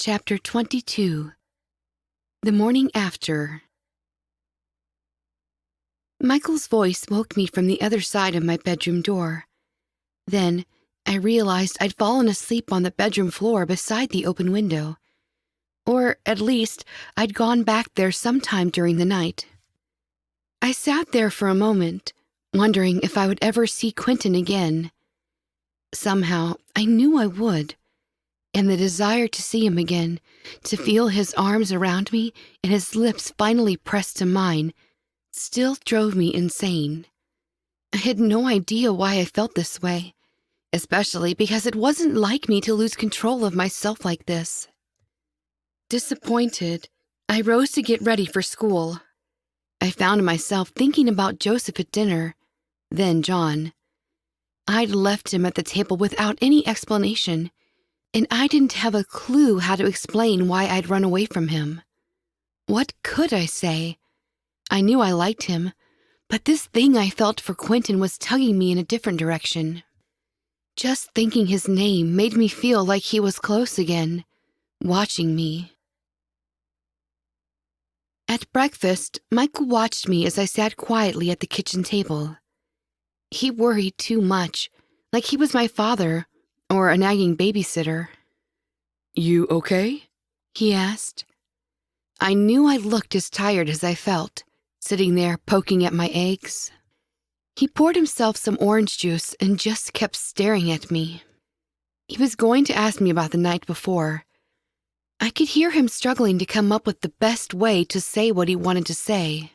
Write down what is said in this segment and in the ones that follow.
Chapter 22. The Morning After. Michael's voice woke me from the other side of my bedroom door. Then, I realized I'd fallen asleep on the bedroom floor beside the open window. Or, at least, I'd gone back there sometime during the night. I sat there for a moment, wondering if I would ever see Quentin again. Somehow, I knew I would. And the desire to see him again, to feel his arms around me and his lips finally pressed to mine, still drove me insane. I had no idea why I felt this way, especially because it wasn't like me to lose control of myself like this. Disappointed, I rose to get ready for school. I found myself thinking about Joseph at dinner, then John. I'd left him at the table without any explanation, and I didn't have a clue how to explain why I'd run away from him. What could I say? I knew I liked him, but this thing I felt for Quentin was tugging me in a different direction. Just thinking his name made me feel like he was close again, watching me. At breakfast, Michael watched me as I sat quietly at the kitchen table. He worried too much, like he was my father, or a nagging babysitter. "You okay?" he asked. I knew I looked as tired as I felt, sitting there poking at my eggs. He poured himself some orange juice and just kept staring at me. He was going to ask me about the night before. I could hear him struggling to come up with the best way to say what he wanted to say.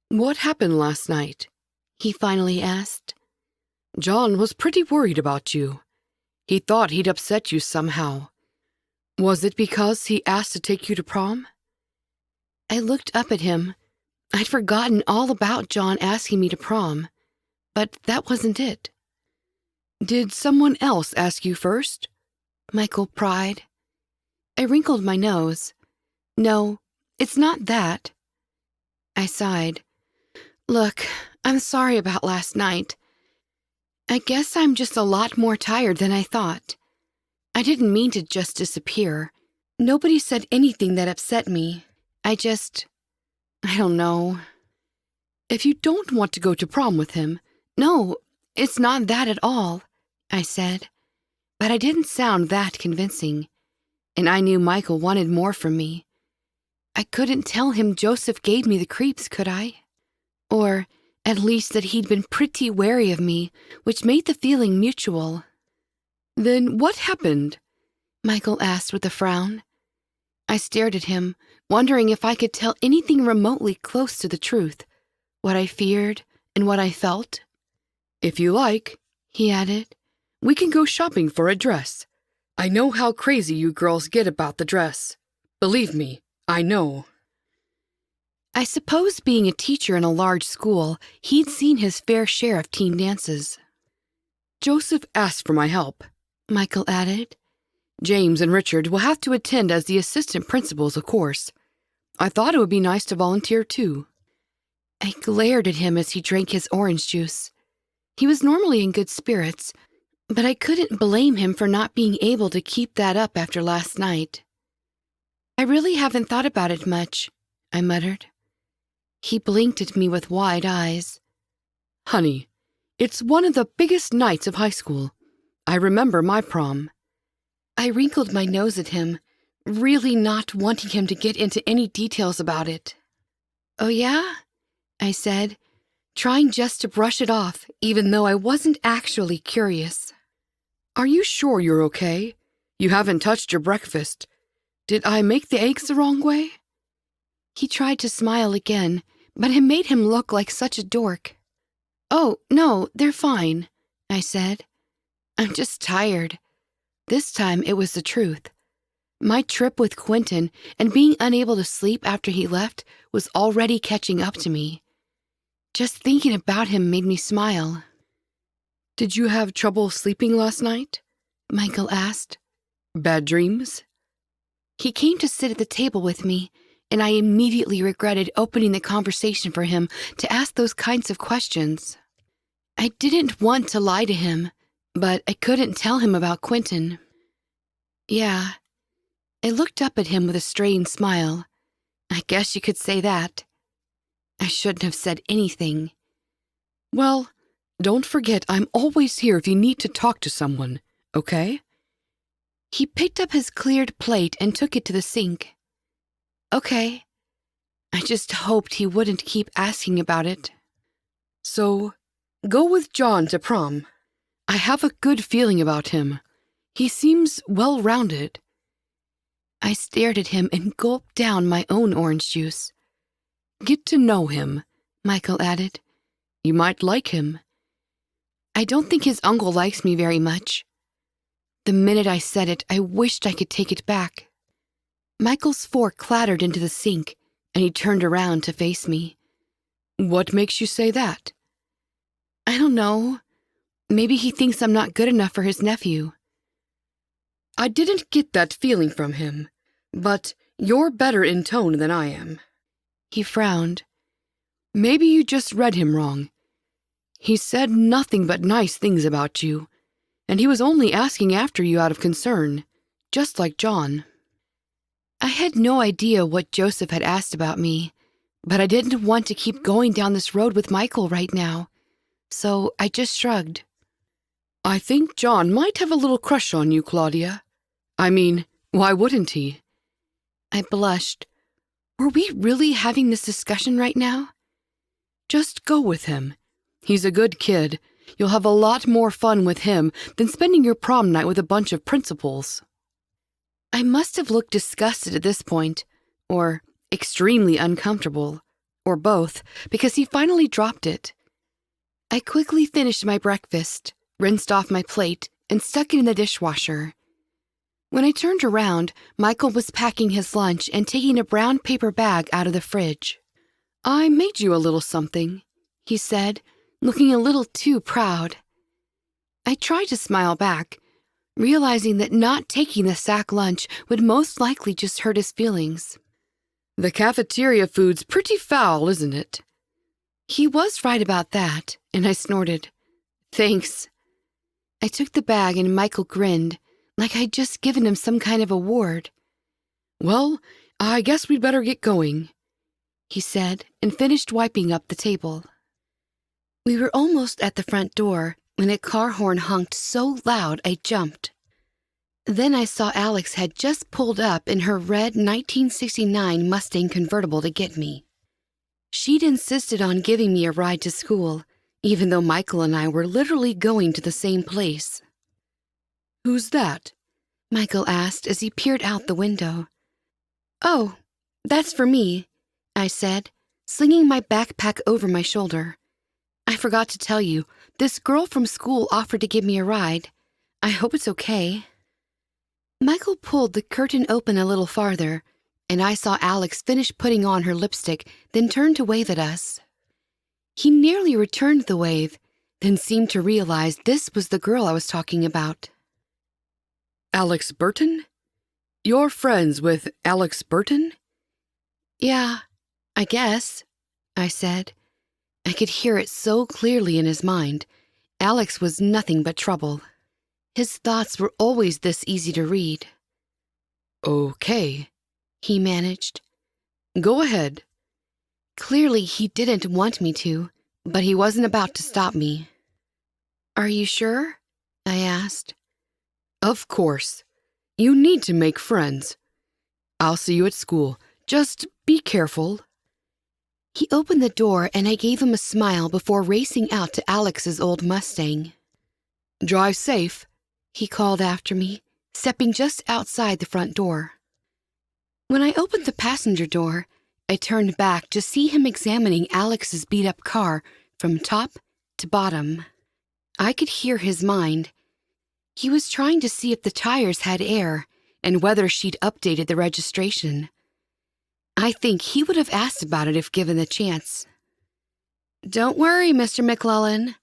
"What happened last night?" he finally asked. "John was pretty worried about you. He thought he'd upset you somehow. Was it because he asked to take you to prom?" I looked up at him. I'd forgotten all about John asking me to prom, but that wasn't it. "Did someone else ask you first?" Michael pried. I wrinkled my nose. "No, it's not that." I sighed. "Look, I'm sorry about last night. I guess I'm just a lot more tired than I thought. I didn't mean to just disappear. Nobody said anything that upset me. I don't know." "If you don't want to go to prom with him—" "No, it's not that at all," I said. But I didn't sound that convincing, and I knew Michael wanted more from me. I couldn't tell him Joseph gave me the creeps, could I? Or at least that he'd been pretty wary of me, which made the feeling mutual. "Then what happened?" Michael asked with a frown. I stared at him, wondering if I could tell anything remotely close to the truth, what I feared and what I felt. "If you like," he added, "we can go shopping for a dress. I know how crazy you girls get about the dress. Believe me, I know." I suppose being a teacher in a large school, he'd seen his fair share of teen dances. "Joseph asked for my help," Michael added. "James and Richard will have to attend as the assistant principals, of course. I thought it would be nice to volunteer too." I glared at him as he drank his orange juice. He was normally in good spirits, but I couldn't blame him for not being able to keep that up after last night. "I really haven't thought about it much," I muttered. He blinked at me with wide eyes. "Honey, it's one of the biggest nights of high school. I remember my prom." I wrinkled my nose at him, really not wanting him to get into any details about it. "Oh yeah?" I said, trying just to brush it off, even though I wasn't actually curious. "Are you sure you're okay? You haven't touched your breakfast. Did I make the eggs the wrong way?" He tried to smile again, but it made him look like such a dork. "Oh, no, they're fine," I said. "I'm just tired." This time it was the truth. My trip with Quentin and being unable to sleep after he left was already catching up to me. Just thinking about him made me smile. "Did you have trouble sleeping last night?" Michael asked. "Bad dreams?" He came to sit at the table with me, and I immediately regretted opening the conversation for him to ask those kinds of questions. I didn't want to lie to him, but I couldn't tell him about Quentin. "Yeah, I looked up at him with a strained smile. I guess you could say that. I shouldn't have said anything. Well, don't forget I'm always here if you need to talk to someone, okay? He picked up his cleared plate and took it to the sink. Okay. I just hoped he wouldn't keep asking about it. So, go with John to prom. I have a good feeling about him. He seems well-rounded. I stared at him and gulped down my own orange juice. Get to know him, Michael added. You might like him. I don't think his uncle likes me very much. The minute I said it, I wished I could take it back. Michael's fork clattered into the sink, and he turned around to face me. What makes you say that? I don't know. Maybe he thinks I'm not good enough for his nephew. I didn't get that feeling from him, but you're better in tone than I am. He frowned. Maybe you just read him wrong. He said nothing but nice things about you, and he was only asking after you out of concern, just like John. I had no idea what Joseph had asked about me, but I didn't want to keep going down this road with Michael right now, so I just shrugged. I think John might have a little crush on you, Claudia. I mean, why wouldn't he? I blushed. Were we really having this discussion right now? Just go with him. He's a good kid. You'll have a lot more fun with him than spending your prom night with a bunch of principals. I must have looked disgusted at this point, or extremely uncomfortable, or both, because he finally dropped it. I quickly finished my breakfast, rinsed off my plate, and stuck it in the dishwasher. When I turned around, Michael was packing his lunch and taking a brown paper bag out of the fridge. I made you a little something, he said, looking a little too proud. I tried to smile back, realizing that not taking the sack lunch would most likely just hurt his feelings. The cafeteria food's pretty foul, isn't it? He was right about that, and I snorted. Thanks. I took the bag and Michael grinned, like I'd just given him some kind of award. Well, I guess we'd better get going, he said, and finished wiping up the table. We were almost at the front door when a car horn honked so loud I jumped. Then I saw Alex had just pulled up in her red 1969 Mustang convertible to get me. She'd insisted on giving me a ride to school, even though Michael and I were literally going to the same place. Who's that? Michael asked as he peered out the window. Oh, that's for me, I said, slinging my backpack over my shoulder. I forgot to tell you, this girl from school offered to give me a ride. I hope it's okay. Michael pulled the curtain open a little farther, and I saw Alex finish putting on her lipstick, then turn to wave at us. He nearly returned the wave, then seemed to realize this was the girl I was talking about. Alex Burton? You're friends with Alex Burton? Yeah, I guess, I said. I could hear it so clearly in his mind. Alex was nothing but trouble. His thoughts were always this easy to read. Okay, he managed. Go ahead. Clearly he didn't want me to, but he wasn't about to stop me. Are you sure? I asked. Of course. You need to make friends. I'll see you at school. Just be careful. He opened the door and I gave him a smile before racing out to Alex's old Mustang. Drive safe, he called after me, stepping just outside the front door. When I opened the passenger door, I turned back to see him examining Alex's beat-up car from top to bottom. I could hear his mind. He was trying to see if the tires had air and whether she'd updated the registration. I think he would have asked about it if given the chance. Don't worry, Mr. McClellan,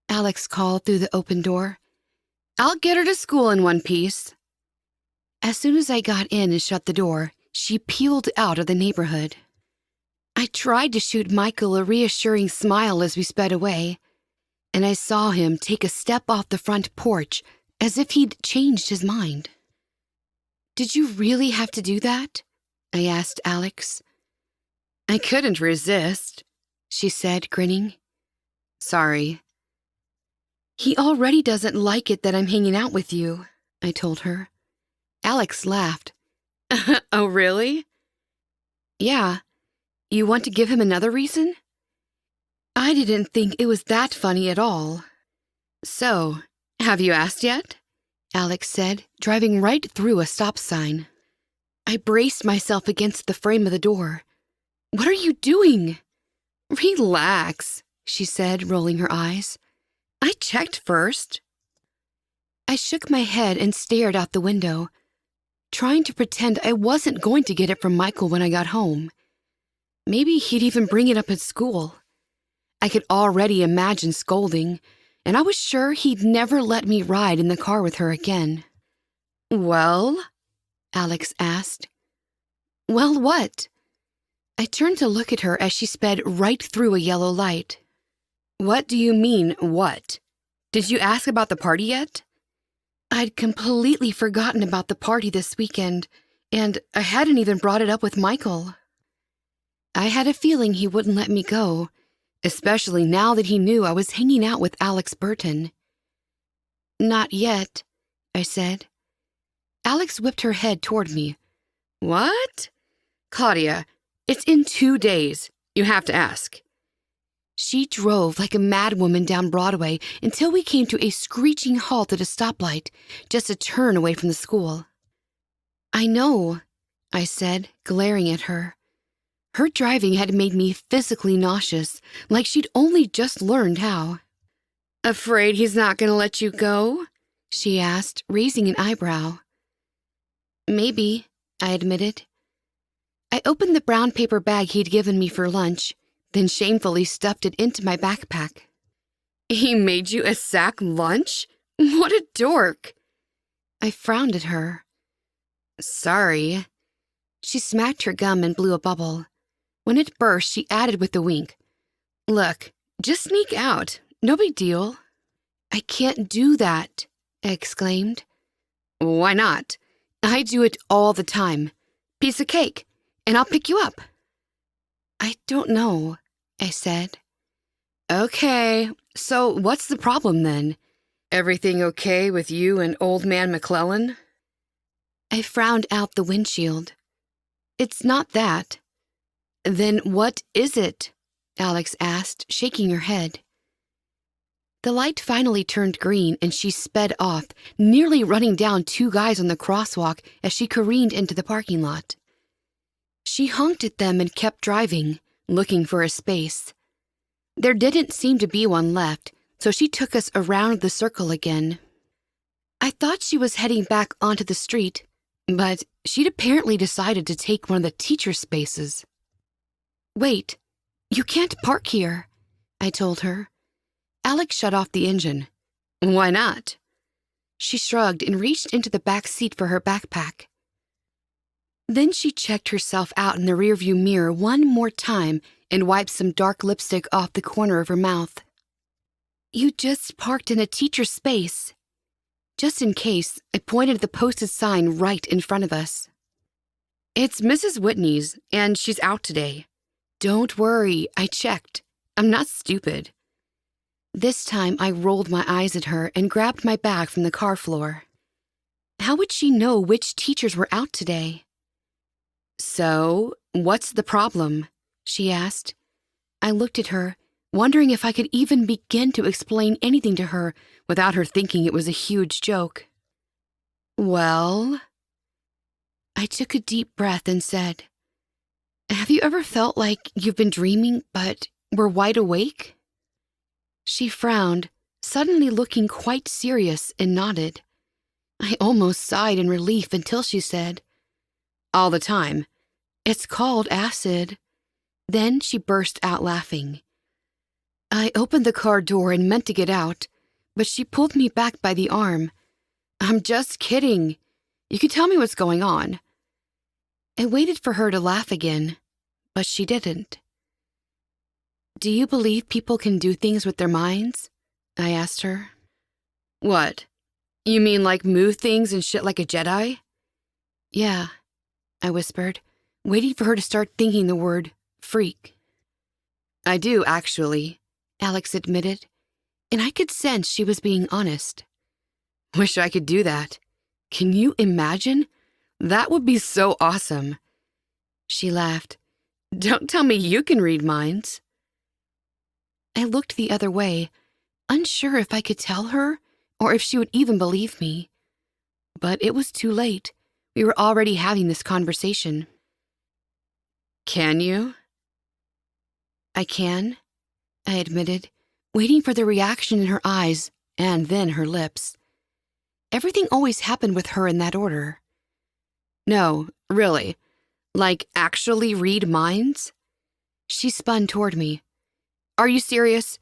Alex called through the open door. I'll get her to school in one piece. As soon as I got in and shut the door, she peeled out of the neighborhood. I tried to shoot Michael a reassuring smile as we sped away, and I saw him take a step off the front porch as if he'd changed his mind. Did you really have to do that? I asked Alex. I couldn't resist, She said, grinning. Sorry. He already doesn't like it that I'm hanging out with you, I told her. Alex laughed. Oh, really? Yeah. You want to give him another reason? I didn't think it was that funny at all. So, have you asked yet? Alex said, driving right through a stop sign. I braced myself against the frame of the door. What are you doing? Relax, she said, rolling her eyes. I checked first. I shook my head and stared out the window, trying to pretend I wasn't going to get it from Michael when I got home. Maybe he'd even bring it up at school. I could already imagine scolding, and I was sure he'd never let me ride in the car with her again. Well? Alex asked. Well, what? I turned to look at her as she sped right through a yellow light. What do you mean, what? Did you ask about the party yet? I'd completely forgotten about the party this weekend, and I hadn't even brought it up with Michael. I had a feeling he wouldn't let me go, especially now that he knew I was hanging out with Alex Burton. Not yet, I said. Alex whipped her head toward me. What? Claudia, it's in 2 days. You have to ask. She drove like a madwoman down Broadway until we came to a screeching halt at a stoplight, just a turn away from the school. I know, I said, glaring at her. Her driving had made me physically nauseous, like she'd only just learned how. Afraid he's not going to let you go? She asked, raising an eyebrow. Maybe, I admitted. I opened the brown paper bag he'd given me for lunch, then shamefully stuffed it into my backpack. He made you a sack lunch? What a dork! I frowned at her. Sorry. She smacked her gum and blew a bubble. When it burst, she added with a wink. Look, just sneak out. No big deal. I can't do that, I exclaimed. Why not? I do it all the time. Piece of cake, and I'll pick you up. I don't know, I said. Okay, so what's the problem then? Everything okay with you and old man McClellan? I frowned out the windshield. It's not that. Then what is it? Alex asked, shaking her head. The light finally turned green and she sped off, nearly running down 2 guys on the crosswalk as she careened into the parking lot. She honked at them and kept driving, looking for a space. There didn't seem to be one left, so she took us around the circle again. I thought she was heading back onto the street, but she'd apparently decided to take one of the teacher spaces. Wait, you can't park here, I told her. Alex shut off the engine. Why not? She shrugged and reached into the back seat for her backpack. Then she checked herself out in the rearview mirror one more time and wiped some dark lipstick off the corner of her mouth. You just parked in a teacher's space. Just in case, I pointed at the posted sign right in front of us. It's Mrs. Whitney's, and she's out today. Don't worry, I checked. I'm not stupid. This time I rolled my eyes at her and grabbed my bag from the car floor. How would she know which teachers were out today? So, what's the problem? She asked. I looked at her, wondering if I could even begin to explain anything to her without her thinking it was a huge joke. Well, I took a deep breath and said, Have you ever felt like you've been dreaming but were wide awake? She frowned, suddenly looking quite serious, and nodded. I almost sighed in relief until she said, All the time. It's called acid. Then she burst out laughing. I opened the car door and meant to get out, but she pulled me back by the arm. I'm just kidding. You can tell me what's going on. I waited for her to laugh again, but she didn't. Do you believe people can do things with their minds? I asked her. What? You mean like move things and shit like a Jedi? Yeah, I whispered, waiting for her to start thinking the word freak. I do, actually, Alex admitted, and I could sense she was being honest. Wish I could do that. Can you imagine? That would be so awesome. She laughed. Don't tell me you can read minds. I looked the other way, unsure if I could tell her or if she would even believe me. But it was too late. We were already having this conversation. Can you? I can, I admitted, waiting for the reaction in her eyes and then her lips. Everything always happened with her in that order. No, really. Like, actually read minds? She spun toward me. Are you serious?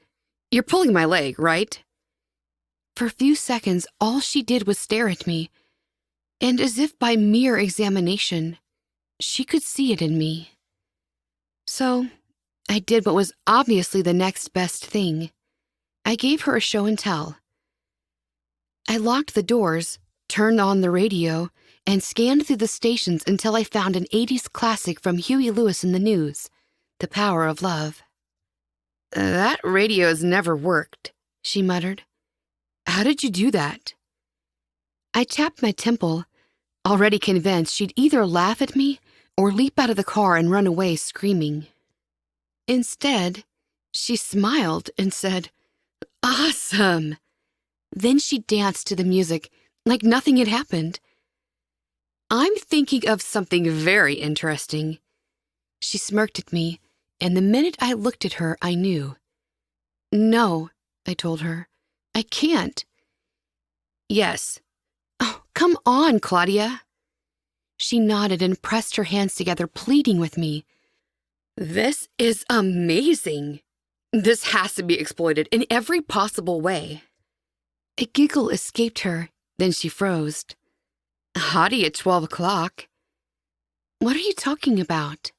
You're pulling my leg, right? For a few seconds, all she did was stare at me, and as if by mere examination, she could see it in me. So, I did what was obviously the next best thing. I gave her a show and tell. I locked the doors, turned on the radio, and scanned through the stations until I found an 80s classic from Huey Lewis in the News, The Power of Love. That radio's never worked, she muttered. How did you do that? I tapped my temple, already convinced she'd either laugh at me or leap out of the car and run away screaming. Instead, she smiled and said, "Awesome!" Then she danced to the music like nothing had happened. I'm thinking of something very interesting. She smirked at me, and the minute I looked at her, I knew. No, I told her. I can't. Yes. Oh, come on, Claudia. She nodded and pressed her hands together, pleading with me. This is amazing. This has to be exploited in every possible way. A giggle escaped her, then she froze. Hottie at 12 o'clock. What are you talking about?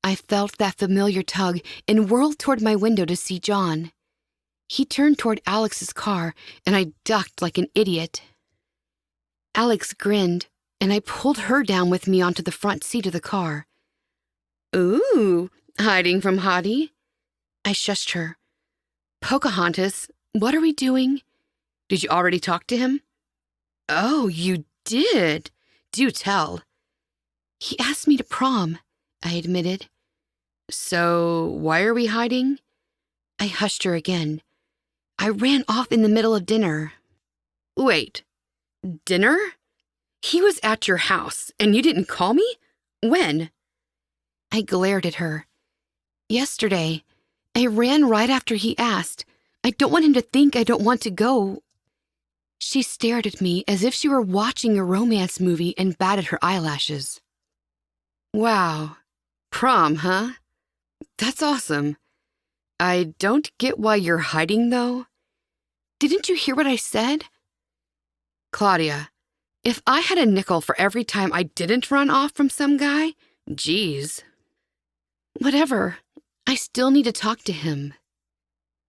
I felt that familiar tug and whirled toward my window to see John. He turned toward Alex's car, and I ducked like an idiot. Alex grinned, and I pulled her down with me onto the front seat of the car. Ooh, hiding from Hottie? I shushed her. Pocahontas, what are we doing? Did you already talk to him? Oh, you did. Do tell. He asked me to prom, I admitted. So, why are we hiding? I hushed her again. I ran off in the middle of dinner. Wait, dinner? He was at your house, and you didn't call me? When? I glared at her. Yesterday. I ran right after he asked. I don't want him to think I don't want to go. She stared at me as if she were watching a romance movie and batted her eyelashes. Wow. Prom, huh? That's awesome. I don't get why you're hiding, though. Didn't you hear what I said? Claudia, if I had a nickel for every time I didn't run off from some guy, geez. Whatever. I still need to talk to him.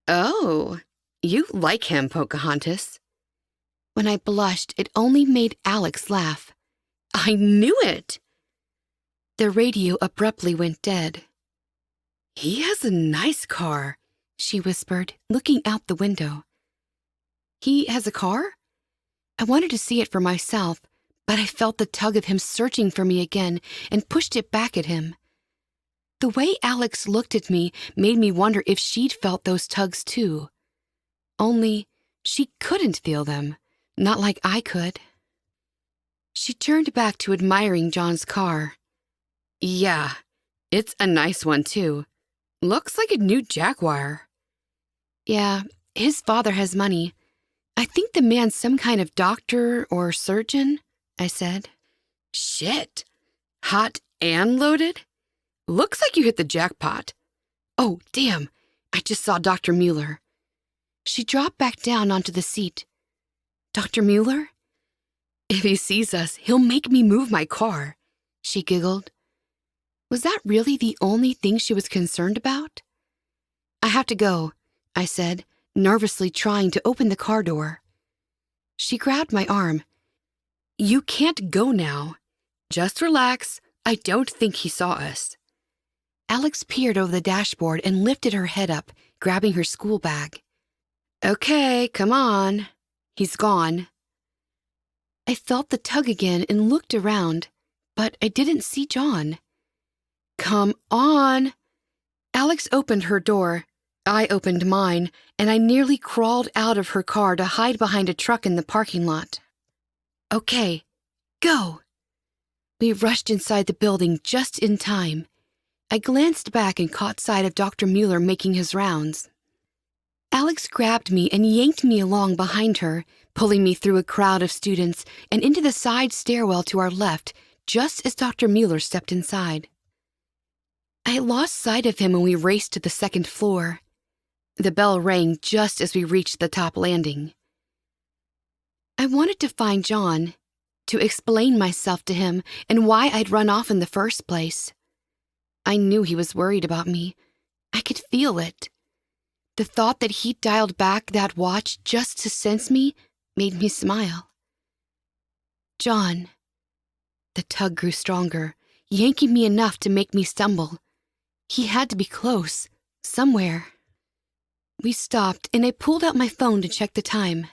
Oh, you like him, Pocahontas. When I blushed, it only made Alex laugh. I knew it. The radio abruptly went dead. He has a nice car, she whispered, looking out the window. He has a car? I wanted to see it for myself, but I felt the tug of him searching for me again and pushed it back at him. The way Alex looked at me made me wonder if she'd felt those tugs too. Only she couldn't feel them, not like I could. She turned back to admiring John's car. Yeah, it's a nice one too. Looks like a new Jaguar. Yeah, his father has money. I think the man's some kind of doctor or surgeon, I said. Shit. Hot and loaded? Looks like you hit the jackpot. Oh, damn. I just saw Dr. Mueller. She dropped back down onto the seat. Dr. Mueller? If he sees us, he'll make me move my car, she giggled. Was that really the only thing she was concerned about? I have to go, I said, nervously trying to open the car door. She grabbed my arm. You can't go now. Just relax. I don't think he saw us. Alex peered over the dashboard and lifted her head up, grabbing her school bag. Okay, come on. He's gone. I felt the tug again and looked around, but I didn't see John. Come on. Alex opened her door. I opened mine, and I nearly crawled out of her car to hide behind a truck in the parking lot. Okay, go. We rushed inside the building just in time. I glanced back and caught sight of Dr. Mueller making his rounds. Alex grabbed me and yanked me along behind her, pulling me through a crowd of students and into the side stairwell to our left, just as Dr. Mueller stepped inside. I lost sight of him when we raced to the second floor. The bell rang just as we reached the top landing. I wanted to find John, to explain myself to him and why I'd run off in the first place. I knew he was worried about me. I could feel it. The thought that he'd dialed back that watch just to sense me made me smile. John. The tug grew stronger, yanking me enough to make me stumble. He had to be close, somewhere. We stopped, and I pulled out my phone to check the time.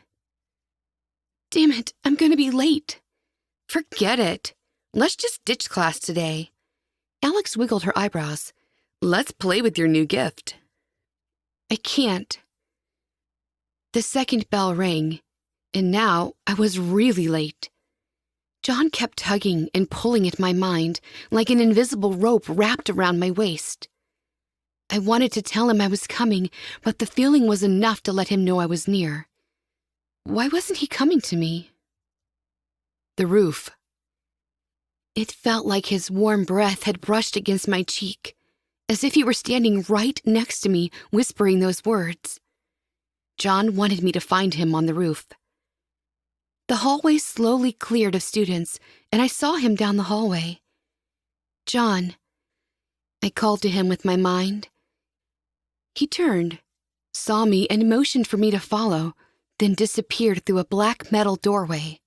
Damn it, I'm gonna be late. Forget it. Let's just ditch class today. Alex wiggled her eyebrows. Let's play with your new gift. I can't. The second bell rang, and now I was really late. John kept tugging and pulling at my mind like an invisible rope wrapped around my waist. I wanted to tell him I was coming, but the feeling was enough to let him know I was near. Why wasn't he coming to me? The roof. It felt like his warm breath had brushed against my cheek, as if he were standing right next to me, whispering those words. John wanted me to find him on the roof. The hallway slowly cleared of students, and I saw him down the hallway. John. I called to him with my mind. He turned, saw me, and motioned for me to follow, then disappeared through a black metal doorway.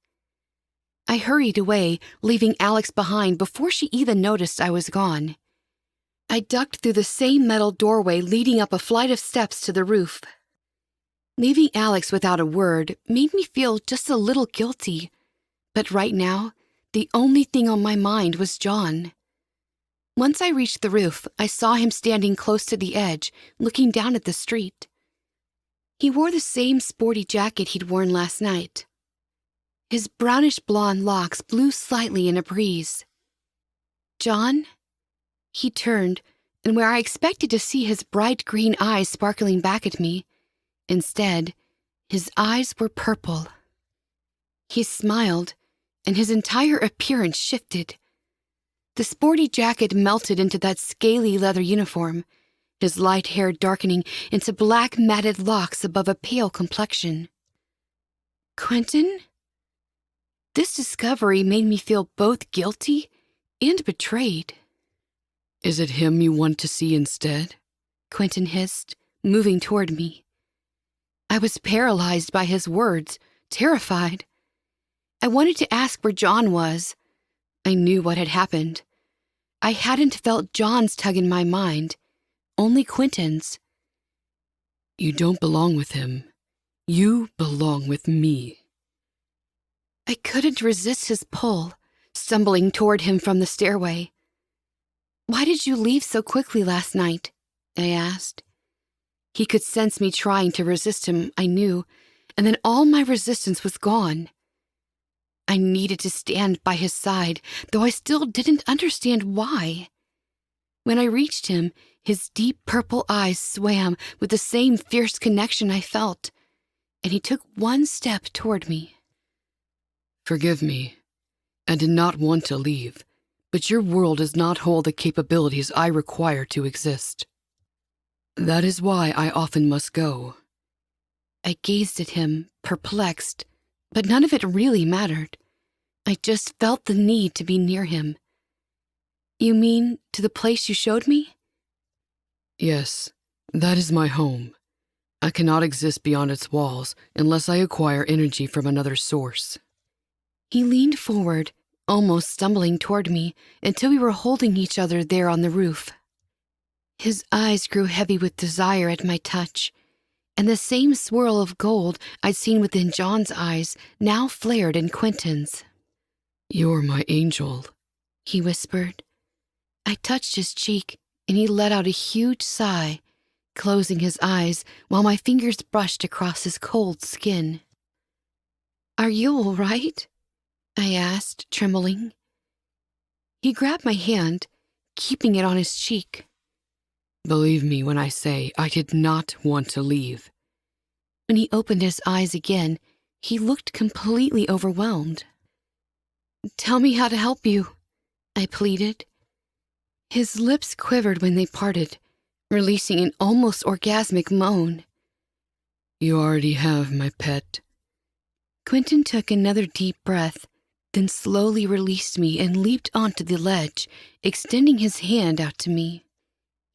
I hurried away, leaving Alex behind before she even noticed I was gone. I ducked through the same metal doorway leading up a flight of steps to the roof. Leaving Alex without a word made me feel just a little guilty, but right now, the only thing on my mind was John. Once I reached the roof, I saw him standing close to the edge, looking down at the street. He wore the same sporty jacket he'd worn last night. His brownish blonde locks blew slightly in a breeze. John? He turned, and where I expected to see his bright green eyes sparkling back at me, instead, his eyes were purple. He smiled, and his entire appearance shifted. The sporty jacket melted into that scaly leather uniform, his light hair darkening into black matted locks above a pale complexion. Quentin? This discovery made me feel both guilty and betrayed. Is it him you want to see instead? Quentin hissed, moving toward me. I was paralyzed by his words, terrified. I wanted to ask where John was. I knew what had happened. I hadn't felt John's tug in my mind, only Quentin's. You don't belong with him. You belong with me. I couldn't resist his pull, stumbling toward him from the stairway. Why did you leave so quickly last night? I asked. He could sense me trying to resist him, I knew, and then all my resistance was gone. I needed to stand by his side, though I still didn't understand why. When I reached him, his deep purple eyes swam with the same fierce connection I felt, and he took one step toward me. Forgive me. I did not want to leave, but your world does not hold the capabilities I require to exist. That is why I often must go. I gazed at him, perplexed, but none of it really mattered. I just felt the need to be near him. You mean to the place you showed me? Yes, that is my home. I cannot exist beyond its walls unless I acquire energy from another source. He leaned forward, almost stumbling toward me until we were holding each other there on the roof. His eyes grew heavy with desire at my touch, and the same swirl of gold I'd seen within John's eyes now flared in Quentin's. "You're my angel," he whispered. I touched his cheek, and he let out a huge sigh, closing his eyes while my fingers brushed across his cold skin. "Are you all right?" I asked, trembling. He grabbed my hand, keeping it on his cheek. "Believe me when I say I did not want to leave." When he opened his eyes again, he looked completely overwhelmed. "Tell me how to help you," I pleaded. His lips quivered when they parted, releasing an almost orgasmic moan. "You already have, my pet." Quentin took another deep breath, then slowly released me and leaped onto the ledge, extending his hand out to me.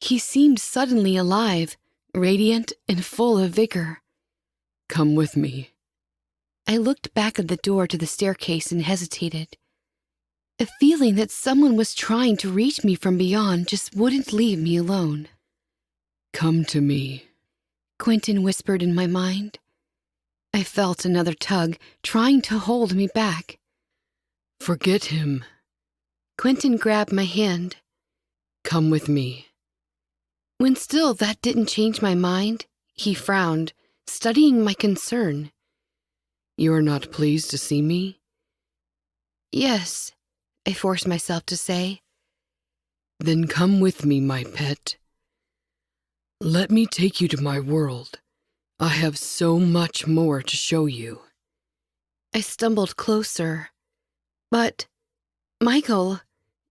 He seemed suddenly alive, radiant and full of vigor. "Come with me." I looked back at the door to the staircase and hesitated. A feeling that someone was trying to reach me from beyond just wouldn't leave me alone. "Come to me," Quentin whispered in my mind. I felt another tug trying to hold me back. "Forget him. Quentin grabbed my hand. Come with me." When still that didn't change my mind, he frowned, studying my concern. "You are not pleased to see me?" "Yes," I forced myself to say. "Then come with me, my pet. Let me take you to my world. I have so much more to show you." I stumbled closer. "But, Michael,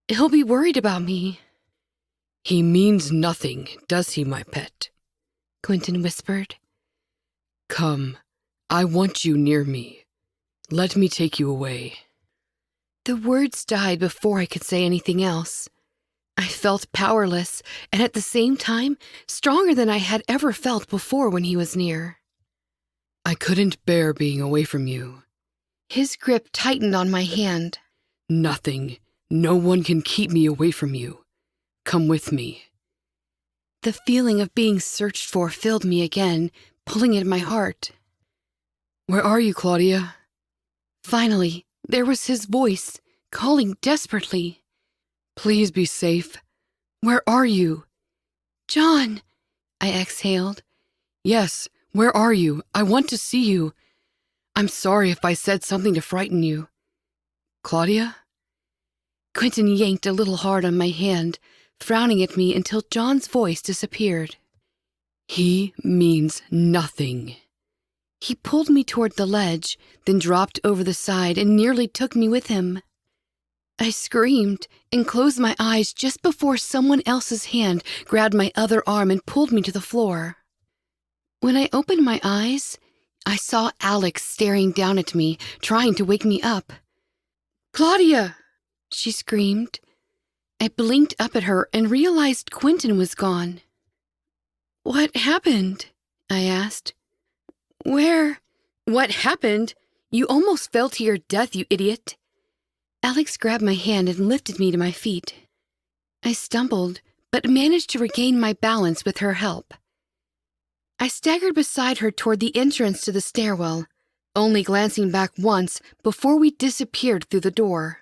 he'll be worried about me." "He means nothing, does he, my pet?" Quentin whispered. "Come, I want you near me. Let me take you away." The words died before I could say anything else. I felt powerless, and at the same time, stronger than I had ever felt before when he was near. "I couldn't bear being away from you." His grip tightened on my hand. "Nothing, no one can keep me away from you. Come with me." The feeling of being searched for filled me again, pulling at my heart. "Where are you, Claudia?" Finally, there was his voice, calling desperately. "Please be safe. Where are you?" "John," I exhaled. "Yes, where are you? I want to see you. I'm sorry if I said something to frighten you. Claudia?" Quentin yanked a little hard on my hand, frowning at me until John's voice disappeared. "He means nothing." He pulled me toward the ledge, then dropped over the side and nearly took me with him. I screamed and closed my eyes just before someone else's hand grabbed my other arm and pulled me to the floor. When I opened my eyes, I saw Alex staring down at me, trying to wake me up. "Claudia!" she screamed. I blinked up at her and realized Quentin was gone. "What happened?" I asked. "What happened? You almost fell to your death, you idiot." Alex grabbed my hand and lifted me to my feet. I stumbled, but managed to regain my balance with her help. I staggered beside her toward the entrance to the stairwell, only glancing back once before we disappeared through the door.